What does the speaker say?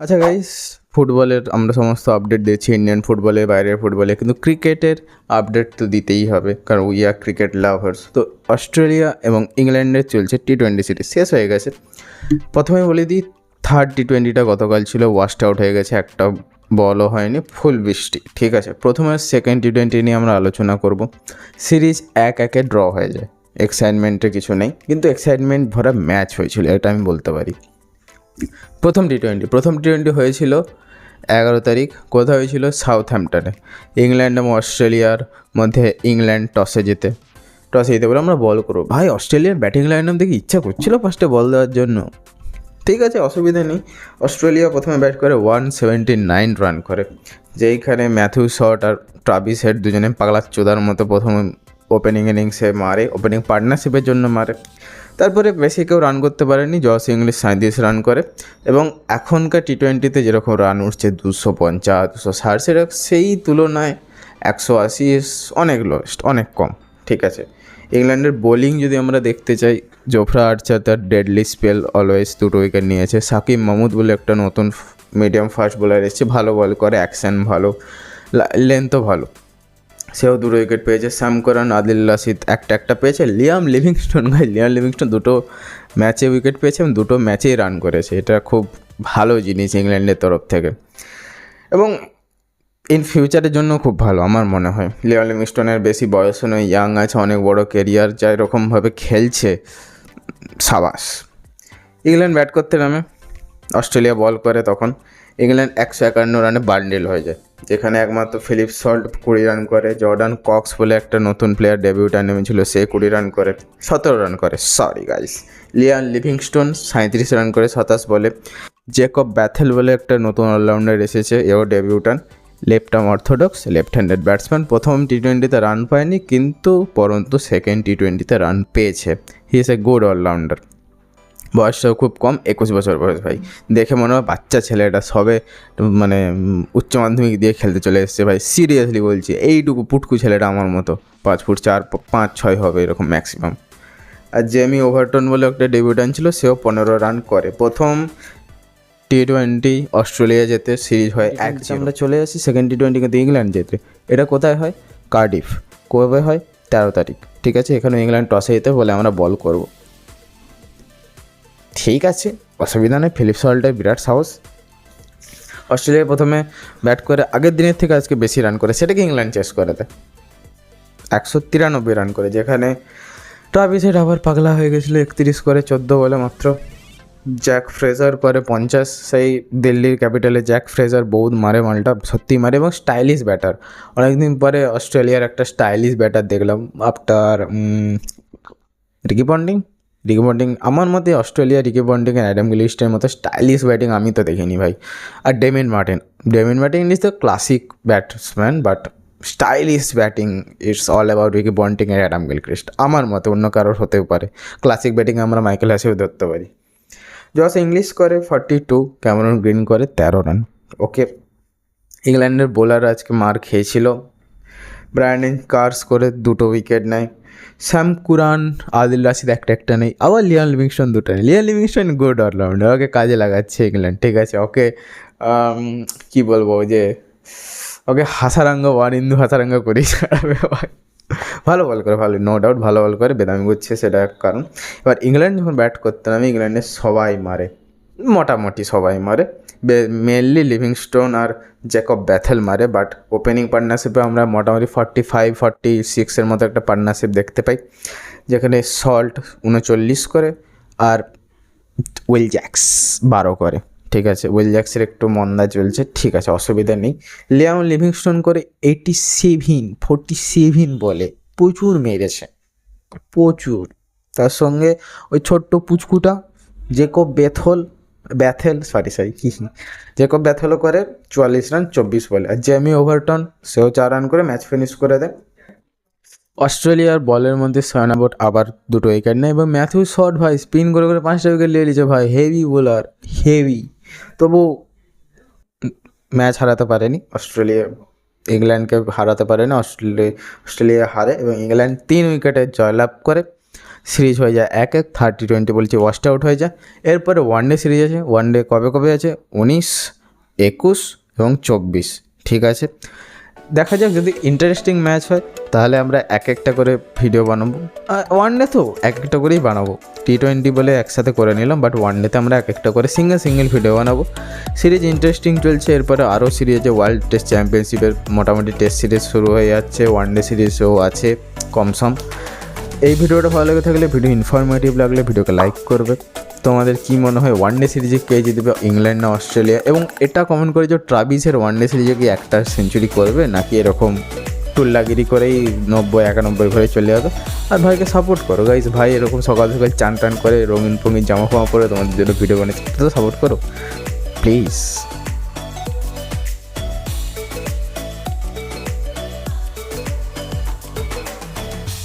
আচ্ছা গাইস, ফুটবলের আমরা সমস্ত আপডেট দিচ্ছি, ইন্ডিয়ান ফুটবলে, বাইরের ফুটবলে, কিন্তু ক্রিকেটের আপডেট তো দিতেই হবে, কারণ উই আর ক্রিকেট লাভার্স। তো অস্ট্রেলিয়া এবং ইংল্যান্ডের চলছে টি-20 সিরিজ, শেষ হয়ে গেছে। প্রথমে বলে দিই, থার্ড টি-20টা গতকাল ছিল, ওয়াশড আউট হয়ে গেছে, একটা বলও হয়নি, ফুল বৃষ্টি। ঠিক আছে, প্রথমে সেকেন্ড টি-20 নিয়ে আমরা আলোচনা করব। সিরিজ 1-1 ড্র হয়ে যায়, এক্সাইটমেন্টের কিছু নেই, কিন্তু এক্সাইটমেন্ট ভরা ম্যাচ হয়েছিল, এটা আমি বলতে পারি। প্রথম টি-20 হয়েছিল 11 তারিখ। কোথায় হয়েছিল? সাউথহ্যাম্পটনে। ইংল্যান্ড এবং অস্ট্রেলিয়ার মধ্যে ইংল্যান্ড টসে জিতে বলে আমরা বল করবো। ভাই, অস্ট্রেলিয়ার ব্যাটিং লাইন দেখে ইচ্ছা করছিল ফার্স্টে বল দেওয়ার জন্য। ঠিক আছে, অসুবিধা নেই। অস্ট্রেলিয়া প্রথমে ব্যাট করে 179 রান করে, যেইখানে ম্যাথিউ শট আর ট্রাভিস হেড দুজনে পাগলা চোদার মতো প্রথম ওপেনিং ইনিংসে মারে, ওপেনিং পার্টনারশিপের জন্য মারে। তারপরে বেশি কেউ রান করতে পারেনি, জস ইংলিশ 37 রান করে। এবং এখনকার টি-20তে যেরকম রান উঠছে 250, 260, সেটা সেই তুলনায় 180 অনেক লোয়েস্ট, অনেক কম। ঠিক আছে, ইংল্যান্ডের বোলিং যদি আমরা দেখতে চাই, জোফরা আর্চার তার ডেডলি স্পেল অলওয়েজ 2 উইকেট নিয়েছে। সাকিব মাহমুদ বলে একটা নতুন মিডিয়াম ফাস্ট বোলার এসেছে, ভালো বল করে, অ্যাকশন ভালো, লেন্থও ভালো, সেও 2 উইকেট পেয়েছে। স্যাম করান, আদিল রাশিদ একটা পেয়েছে। লিয়াম লিভিংস্টোন 2 ম্যাচে উইকেট পেয়েছে এবং 2 ম্যাচেই রান করেছে। এটা খুব ভালো জিনিস ইংল্যান্ডের তরফ থেকে, এবং ইন ফিউচারের জন্য খুব ভালো আমার মনে হয়। লিয়াম লিভিংস্টোনের বেশি বয়সও নয়, ইয়াং আছে, অনেক বড় কেরিয়ার, যা এরকমভাবে খেলছে, সাবাস। ইংল্যান্ড ব্যাট করতে নামে, অস্ট্রেলিয়া বল করে। তখন ইংল্যান্ড 151 রানে বান্ডেল হয়ে যায়, যেখানে একমাত্র ফিলিপ সল্ট 20 রান করে। জর্ডান কক্স বলে একটা নতুন প্লেয়ার ডেবিউটার নেমেছিল, সে 20 রান করে, 17 রান করে, sorry guys. Liam Livingstone 37 run করে 27 বলে। জেকব ব্যাথেল বলে একটা নতুন অলরাউন্ডার এসেছে, এও debutant, left arm orthodox, left handed batsman. প্রথম টি-20তে রান পায়নি, কিন্তু পরন্তু সেকেন্ড টি-20তে রান পেয়েছে। He is a good allrounder. বয়সটাও খুব কম, 21 বছর বয়স। ভাই, দেখে মনে হয় বাচ্চা ছেলেটা সবে মানে উচ্চ মাধ্যমিক দিয়ে খেলতে চলে এসছে। ভাই সিরিয়াসলি বলছি, এইটুকু পুটকু ছেলেটা আমার মতো, 5 ফুট 4, 5, 6 হবে এরকম ম্যাক্সিমাম। আর জেমি ওভারটন বলে একটা ডেবিউটান ছিল, সেও 15 রান করে। প্রথম টি-20 অস্ট্রেলিয়া যেতে, সিরিজ হয় 1-0। আমরা চলে আসি সেকেন্ড টি-20, কিন্তু ইংল্যান্ড যেতে। এটা কোথায় হয়? কার্ডিফ। কবে হয়? 13 তারিখ। ঠিক আছে, এখানে ইংল্যান্ড টসে যেতে বলে আমরা বল করব। ঠিক আছে, অসুবিধা নেই, ফিলিপ সল্টের বিরাট সাহস। অস্ট্রেলিয়া প্রথমে ব্যাট করে, আগের দিনের থেকে আজকে বেশি রান করে, সেটাকে ইংল্যান্ড চেস করে দেয় 193 রান করে, যেখানে ট্রাভিস হেড আবার পাগলা হয়ে গেছিলো, 31 করে 14 বলে মাত্র। জ্যাক ফ্রেজার করে 50, সেই দিল্লির ক্যাপিটালে জ্যাক ফ্রেজার বহুত মারে, মালটা সত্যি মারে, এবং স্টাইলিশ ব্যাটার। অনেকদিন পরে অস্ট্রেলিয়ার একটা স্টাইলিশ ব্যাটার দেখলাম আফটার রিকি পন্টিং। আমার মতে অস্ট্রেলিয়া রিকি পন্টিং আর অ্যাডাম গিলক্রিস্টের মতো স্টাইলিশ ব্যাটিং আমি তো দেখিনি ভাই। আর Damien Martyn is the classic batsman, but stylish batting it's all about Ricky Ponting আর অ্যাডাম গিলক্রিস্ট আমার মতে। অন্য কারোর হতেও পারে, ক্লাসিক ব্যাটিং আমরা মাইকেল হ্যাসেও ধরতে পারি। জস ইংলিশ করে 42, ক্যামেরন গ্রিন করে 13 রান। ওকে, ইংল্যান্ডের বোলার আজকে মার খেয়েছিল। ব্রায়ান কার্স করে 2 উইকেট নেয়। স্যাম কুরান, আদিল রাশিদ একটা নেই। আবার লিয়াম লিভিংস্টোন 2টা নেই। লিয়াম লিভিংস্টোন গুড অলরাউন্ডার, ওকে কাজে লাগাচ্ছে ইংল্যান্ড। ঠিক আছে, ওকে কী বলবো, যে ওকে হাসারাঙ্গা, ওয়ারিন্দু হাসারাঙ্গা করেই ছাড়াবে ভাই। ভালো বল করে, ভালো, নো ডাউট ভালো বল করে, বেদামি করছে সেটা এক কারণ। এবার ইংল্যান্ড যখন ব্যাট করতে নামে, ইংল্যান্ডের সবাই মারে, মোটামুটি সবাই মারে, মেনলি লিভিংস্টোন আর জ্যাকব ব্যাথেল মারে। বাট ওপেনিং পার্টনারশিপে আমরা মোটামুটি 45-46 মতো একটা পার্টনারশিপ দেখতে পাই, যেখানে সল্ট 39 করে আর উইল জ্যাক্স 12 করে। ঠিক আছে, উইল জ্যাক্সের একটু মন্দা চলছে, ঠিক আছে, অসুবিধা নেই। লিয়াম লিভিংস্টোন করে 47 বলে, প্রচুর মেরেছে, প্রচুর। তার সঙ্গে ওই ছোট্ট পুচকুটা জেকব জেকব ব্যাথেলও করে 44 রান 24 বলে। আর জেমি ওভারটন, সেও 4 রান করে ম্যাচ ফিনিশ করে দেয়। অস্ট্রেলিয়ার বলের মধ্যে সয়নাবোট আবার 2 উইকেট নেয়, এবং ম্যাথিউ শট ভাই স্পিন করে 5টা উইকেট নিয়ে নিয়েছে ভাই, হেভি বোলার, হেভি। তবু ম্যাচ হারাতে পারেনি অস্ট্রেলিয়া, ইংল্যান্ডকে হারাতে পারেনি। অস্ট্রেলিয়া হারে এবং ইংল্যান্ড 3 উইকেটে জয়লাভ করে। সিরিজ হয়ে যায় 1-1, 30-20 বলছে ওয়াশড আউট হয়ে যায়। এরপরে ওয়ানডে সিরিজ আছে। ওয়ানডে কবে কবে আছে? 19, 21 এবং 24, ঠিক আছে। দেখা যাক, যদি ইন্টারেস্টিং ম্যাচ হয় তাহলে আমরা এক একটা করে ভিডিও বানাবো। ওয়ানডে তো এক একটা করেই বানাবো, T20 বলে একসাথে করে নিলাম, বাট ওয়ানডেতে আমরা এক একটা করে সিঙ্গেল ভিডিও বানাবো। সিরিজ ইন্টারেস্টিং চলছে। এরপরে আরও সিরিজ আছে, ওয়ার্ল্ড টেস্ট চ্যাম্পিয়নশিপের মোটামুটি টেস্ট সিরিজ শুরু হয়ে যাচ্ছে, ওয়ানডে সিরিজও আছে কমসম। এই ভিডিওটা ভালো লেগে থাকলে, ভিডিও ইনফরমেটিভ লাগলে ভিডিওকে লাইক করবে। তোমাদের কি মনে হয় ওয়ানডে সিরিজে কে জিতবে, ইংল্যান্ড না অস্ট্রেলিয়া? এবং এটা কমেন্ট করে যে ট্রাভিসের ওয়ানডে সিরিজে কি একটা সেঞ্চুরি করবে, নাকি এরকম টুল্লাগিরি করেই 90-91 ঘরে চলে যাবে। আর ভাইকে সাপোর্ট করো গাইজ, ভাই এরকম সকাল সকাল চান টান করে রঙিন জামা ফামা পরে তোমাদের জন্য ভিডিও বানিয়েছে, তো সাপোর্ট করো প্লিজ।